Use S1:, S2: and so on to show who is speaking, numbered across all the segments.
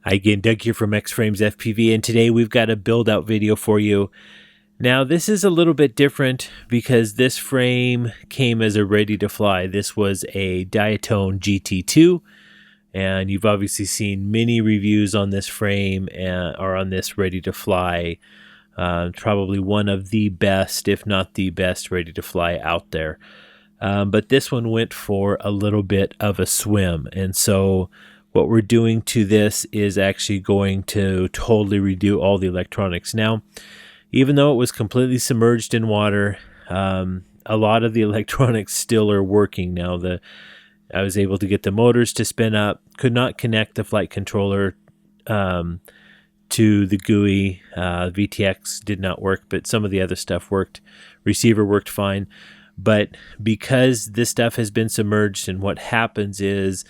S1: Hi again, Doug here from X-Frames FPV, and today we've got a build-out video for you. Now, this is a little bit different because this frame came as a ready-to-fly. This was a Diatone GT2, and you've obviously seen many reviews on this frame or on this ready-to-fly. Probably one of the best, if not the best, ready-to-fly out there. But this one went for a little bit of a swim, and so what we're doing to this is actually going to totally redo all the electronics. Now, even though it was completely submerged in water, a lot of the electronics still are working now. I was able to get the motors to spin up, could not connect the flight controller to the GUI. VTX did not work, but some of the other stuff worked. Receiver worked fine. But because this stuff has been submerged, and what happens is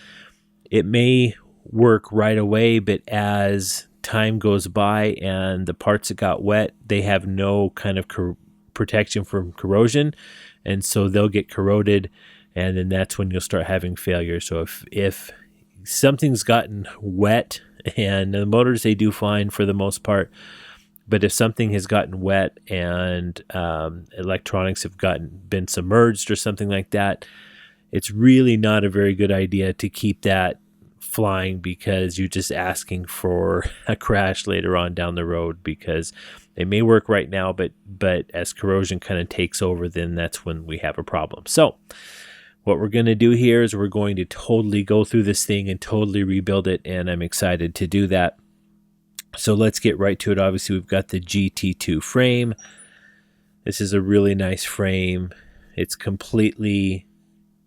S1: it may work right away, but as time goes by and the parts that got wet, they have no kind of protection from corrosion, and so they'll get corroded, and then that's when you'll start having failure. So if something's gotten wet, and the motors, they do fine for the most part, but if something has gotten wet and electronics have been submerged or something like that, it's really not a very good idea to keep that flying, because you're just asking for a crash later on down the road, because they may work right now, but as corrosion kind of takes over, then that's when we have a problem. So what we're going to do here is we're going to totally go through this thing and totally rebuild it, and I'm excited to do that. So let's get right to it. Obviously, we've got the GT2 frame. This is a really nice frame. It's completely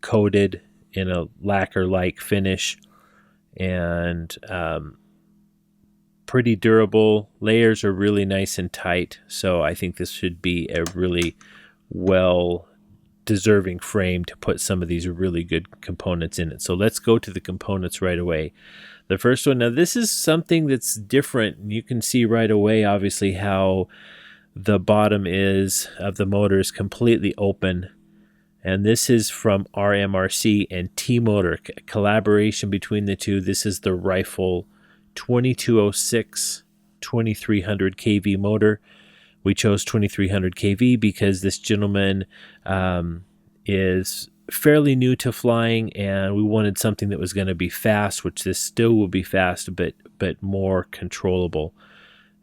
S1: coated in a lacquer-like finish, and pretty durable. Layers are really nice and tight, so I think this should be a really well-deserving frame to put some of these really good components in it. So let's go to the components right away. The first one, now this is something that's different. You can see right away, obviously, how the bottom of the motor is completely open. And this is from RMRC and T-Motor, a collaboration between the two. This is the Rifle 2206 2300 kV motor. We chose 2300 kV because this gentleman is fairly new to flying, and we wanted something that was going to be fast, which this still will be fast, but more controllable.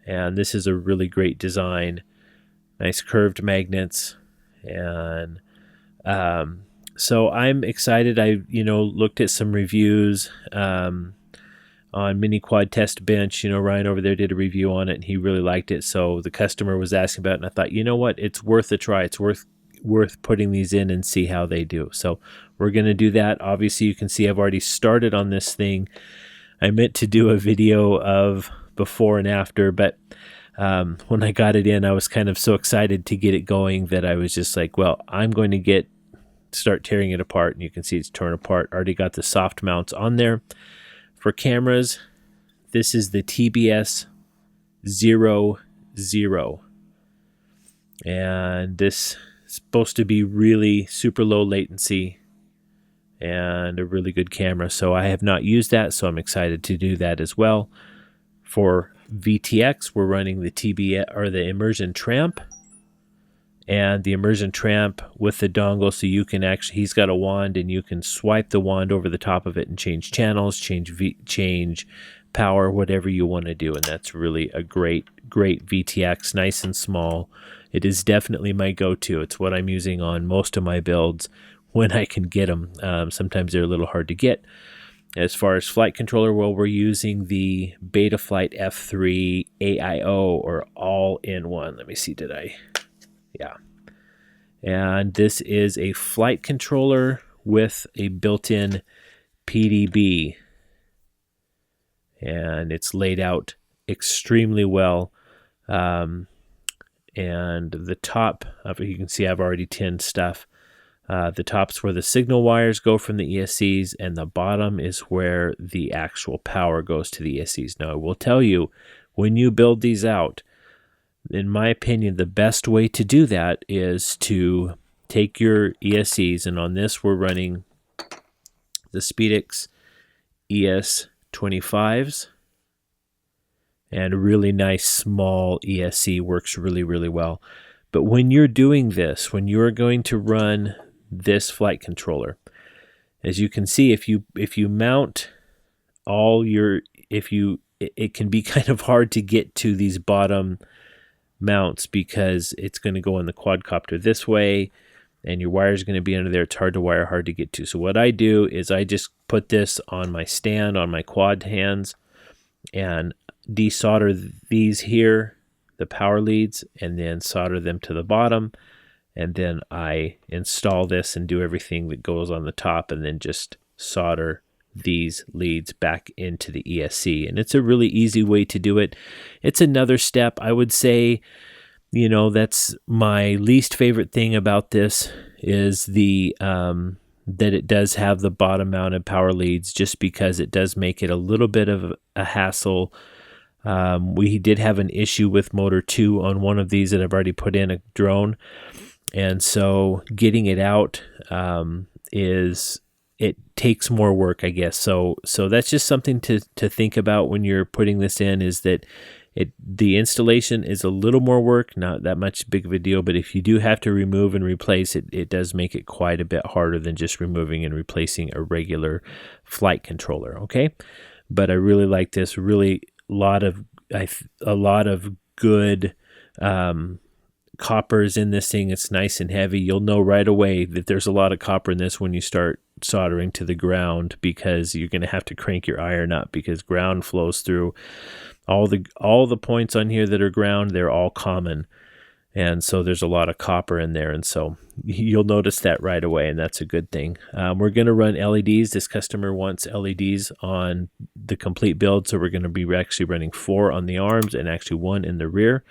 S1: And this is a really great design. Nice curved magnets, and so I'm excited. I looked at some reviews on Mini Quad Test Bench. Ryan over there did a review on it, and he really liked it. So the customer was asking about it, and I thought, you know what, it's worth a try. It's worth putting these in and see how they do. So we're going to do that. Obviously, you can see I've already started on this thing. I meant to do a video of before and after, but when I got it in, I was kind of so excited to get it going that I was just like, well, I'm going to start tearing it apart, and you can see it's torn apart. Already got the soft mounts on there. For cameras, this is the TBS 00, and this is supposed to be really super low latency and a really good camera. So I have not used that, so I'm excited to do that as well. For VTX, we're running the TBS or the Immersion Tramp, and the Immersion Tramp with the dongle, so you can actually, he's got a wand, and you can swipe the wand over the top of it and change channels, change power, whatever you want to do. And that's really a great VTX, nice and small. It is definitely my go-to. It's what I'm using on most of my builds when I can get them. Sometimes they're a little hard to get. As far as flight controller, well, we're using the BETAFLIGHT F3 AIO, or all-in-one. Let me see, yeah. And this is a flight controller with a built-in PDB. And it's laid out extremely well. And the top of it, you can see I've already tinned stuff. The top's where the signal wires go from the ESCs, and the bottom is where the actual power goes to the ESCs. Now, I will tell you, when you build these out, in my opinion, the best way to do that is to take your ESCs, and on this we're running the Spedix ES25s, and a really nice small ESC works really, really well. But when you're doing this, when you're going to run this flight controller, as you can see, if you mount all your, it can be kind of hard to get to these bottom mounts because it's going to go on the quadcopter this way and your wire is going to be under there. It's hard to wire, hard to get to. So what I do is I just put this on my stand on my quad hands and desolder these here, the power leads, and then solder them to the bottom. And then I install this and do everything that goes on the top and then just solder these leads back into the ESC. And it's a really easy way to do it. It's another step. I would say, you know, that's my least favorite thing about this is the that it does have the bottom mounted power leads, just because it does make it a little bit of a hassle. We did have an issue with motor 2 on one of these that I've already put in a drone. And so getting it out it takes more work, I guess. So that's just something to think about when you're putting this in, is that the installation is a little more work, not that much big of a deal, but if you do have to remove and replace it, it does make it quite a bit harder than just removing and replacing a regular flight controller, okay? But I really like this, really a lot of good coppers in this thing. It's nice and heavy. You'll know right away that there's a lot of copper in this when you start soldering to the ground, because you're going to have to crank your iron up, because ground flows through all the points on here that are ground. They're all common, and so there's a lot of copper in there, and so you'll notice that right away, and that's a good thing. We're going to run LEDs. This customer wants LEDs on the complete build, so we're going to be actually running 4 on the arms and actually 1 in the rear.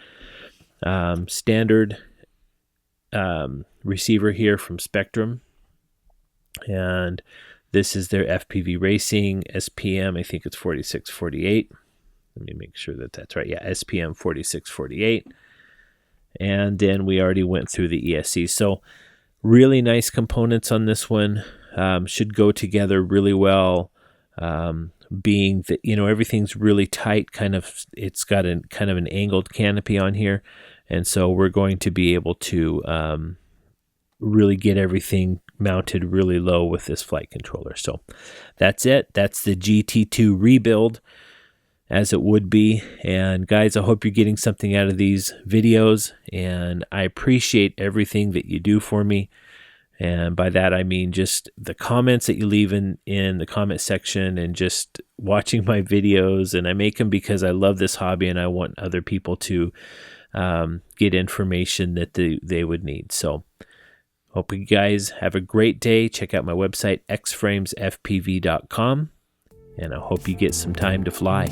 S1: Standard receiver here from Spektrum, and this is their FPV Racing SPM. I think it's 4648. Let me make sure that that's right. Yeah, SPM 4648. And then we already went through the ESC. So really nice components on this one. Should go together really well. Being that, you know, everything's really tight, it's got a kind of an angled canopy on here, and so we're going to be able to really get everything mounted really low with this flight controller. So that's it. That's the GT2 rebuild, as it would be. And guys, I hope you're getting something out of these videos, and I appreciate everything that you do for me. And by that, I mean just the comments that you leave in the comment section, and just watching my videos. And I make them because I love this hobby and I want other people to get information that they would need. So hope you guys have a great day. Check out my website, xframesfpv.com, and I hope you get some time to fly.